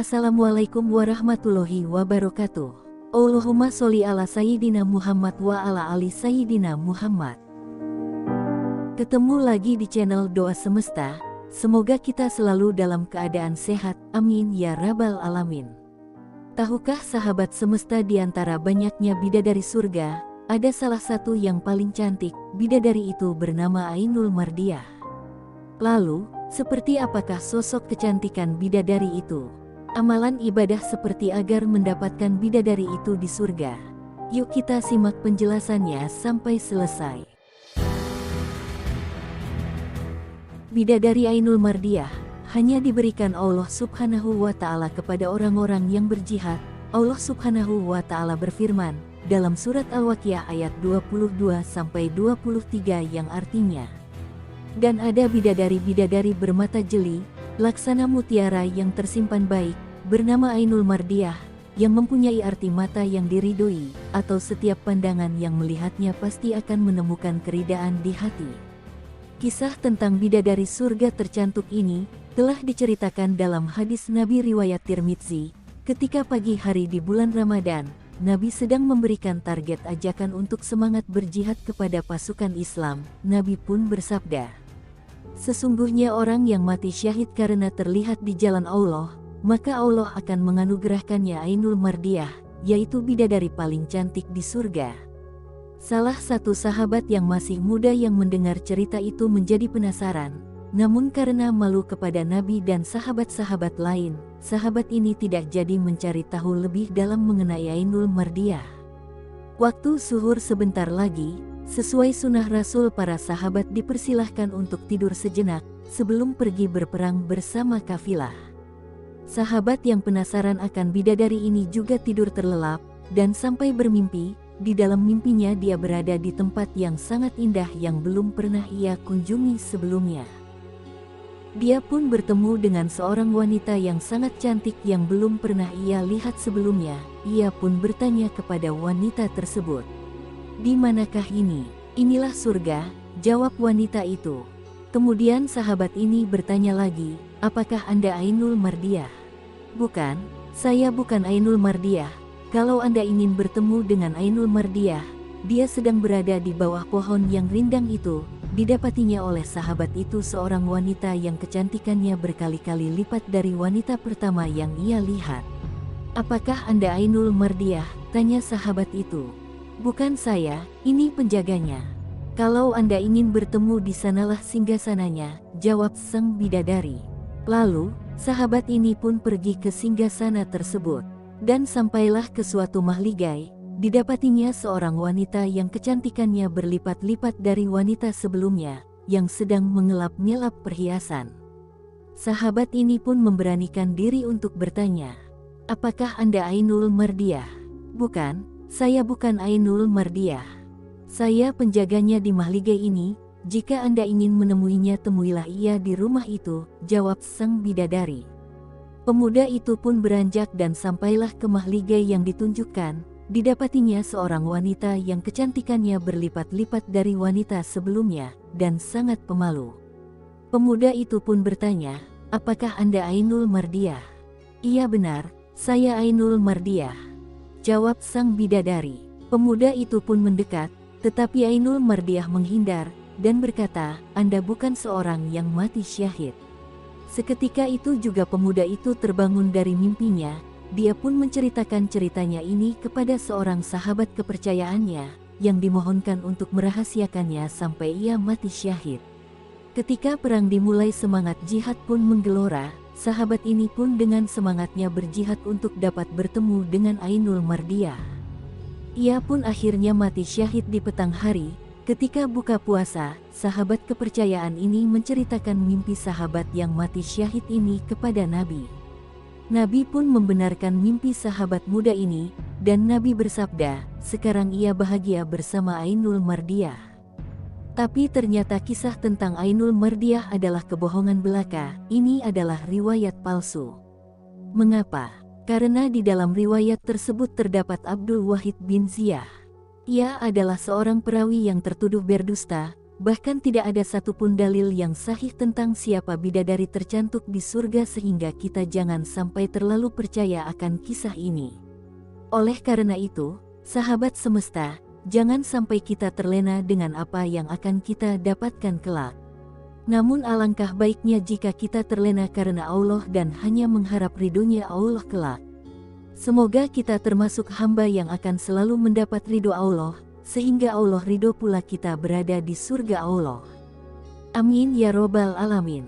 Assalamualaikum warahmatullahi wabarakatuh. Allahumma sholli ala Sayyidina Muhammad wa ala ali Sayyidina Muhammad. Ketemu lagi di channel Doa Semesta. Semoga kita selalu dalam keadaan sehat, amin ya rabbal alamin. Tahukah sahabat semesta, di antara banyaknya bidadari surga, ada salah satu yang paling cantik. Bidadari itu bernama Ainul Mardiah. Lalu, seperti apakah sosok kecantikan bidadari itu? Amalan ibadah seperti agar mendapatkan bidadari itu di surga. Yuk kita simak penjelasannya sampai selesai. Bidadari Ainul Mardiah hanya diberikan Allah Subhanahu wa Ta'ala kepada orang-orang yang berjihad. Allah Subhanahu wa Ta'ala berfirman dalam surat Al-Waqiah ayat 22-23 yang artinya, dan ada bidadari-bidadari bermata jeli, laksana mutiara yang tersimpan baik, bernama Ainul Mardiah, yang mempunyai arti mata yang diridhoi, atau setiap pandangan yang melihatnya pasti akan menemukan keridaan di hati. Kisah tentang bidadari surga tercantik ini telah diceritakan dalam hadis Nabi riwayat Tirmidzi. Ketika pagi hari di bulan Ramadan, Nabi sedang memberikan target ajakan untuk semangat berjihad kepada pasukan Islam. Nabi pun bersabda, "Sesungguhnya orang yang mati syahid karena terlihat di jalan Allah, maka Allah akan menganugerahkannya Ainul Mardiah, yaitu bidadari paling cantik di surga." Salah satu sahabat yang masih muda yang mendengar cerita itu menjadi penasaran, namun karena malu kepada Nabi dan sahabat-sahabat lain, sahabat ini tidak jadi mencari tahu lebih dalam mengenai Ainul Mardiah. Waktu zuhur sebentar lagi, sesuai sunnah Rasul, para sahabat dipersilahkan untuk tidur sejenak sebelum pergi berperang bersama kafilah. Sahabat yang penasaran akan bidadari ini juga tidur terlelap, dan sampai bermimpi. Di dalam mimpinya dia berada di tempat yang sangat indah yang belum pernah ia kunjungi sebelumnya. Dia pun bertemu dengan seorang wanita yang sangat cantik yang belum pernah ia lihat sebelumnya. Ia pun bertanya kepada wanita tersebut, "Di manakah ini?" "Inilah surga," jawab wanita itu. Kemudian sahabat ini bertanya lagi, "Apakah Anda Ainul Mardiah?" "Bukan, saya bukan Ainul Mardiah. Kalau Anda ingin bertemu dengan Ainul Mardiah, dia sedang berada di bawah pohon yang rindang itu." Didapatinya oleh sahabat itu seorang wanita yang kecantikannya berkali-kali lipat dari wanita pertama yang ia lihat. "Apakah Anda Ainul Mardiah?" tanya sahabat itu. "Bukan saya, ini penjaganya. Kalau Anda ingin bertemu di sanalah singgasananya," jawab sang bidadari. Lalu, sahabat ini pun pergi ke singgasana tersebut. Dan sampailah ke suatu mahligai, didapatinya seorang wanita yang kecantikannya berlipat-lipat dari wanita sebelumnya, yang sedang mengelap-ngelap perhiasan. Sahabat ini pun memberanikan diri untuk bertanya, "Apakah Anda Ainul Mardiah?" "Bukan, saya bukan Ainul Mardiah. Saya penjaganya di mahligai ini. Jika Anda ingin menemuinya, temuilah ia di rumah itu," jawab sang bidadari. Pemuda itu pun beranjak dan sampailah ke mahligai yang ditunjukkan. Didapatinya seorang wanita yang kecantikannya berlipat-lipat dari wanita sebelumnya, dan sangat pemalu. Pemuda itu pun bertanya, "Apakah Anda Ainul Mardiah?" "Iya benar, saya Ainul Mardiah," jawab sang bidadari. Pemuda itu pun mendekat, tetapi Ainul Mardiah menghindar, dan berkata, "Anda bukan seorang yang mati syahid." Seketika itu juga pemuda itu terbangun dari mimpinya. Dia pun menceritakan ceritanya ini kepada seorang sahabat kepercayaannya, yang dimohonkan untuk merahasiakannya sampai ia mati syahid. Ketika perang dimulai, semangat jihad pun menggelora. Sahabat ini pun dengan semangatnya berjihad untuk dapat bertemu dengan Ainul Mardiah. Ia pun akhirnya mati syahid di petang hari. Ketika buka puasa, sahabat kepercayaan ini menceritakan mimpi sahabat yang mati syahid ini kepada Nabi. Nabi pun membenarkan mimpi sahabat muda ini, dan Nabi bersabda, "Sekarang ia bahagia bersama Ainul Mardiah." Tapi ternyata kisah tentang Ainul Mardiah adalah kebohongan belaka. Ini adalah riwayat palsu. Mengapa? Karena di dalam riwayat tersebut terdapat Abdul Wahid bin Ziyah. Ia adalah seorang perawi yang tertuduh berdusta. Bahkan tidak ada satupun dalil yang sahih tentang siapa bidadari tercantik di surga sehingga kita jangan sampai terlalu percaya akan kisah ini. Oleh karena itu, sahabat semesta, jangan sampai kita terlena dengan apa yang akan kita dapatkan kelak. Namun alangkah baiknya jika kita terlena karena Allah dan hanya mengharap ridhonya Allah kelak. Semoga kita termasuk hamba yang akan selalu mendapat ridho Allah, sehingga Allah ridho pula kita berada di surga Allah. Amin ya robbal alamin.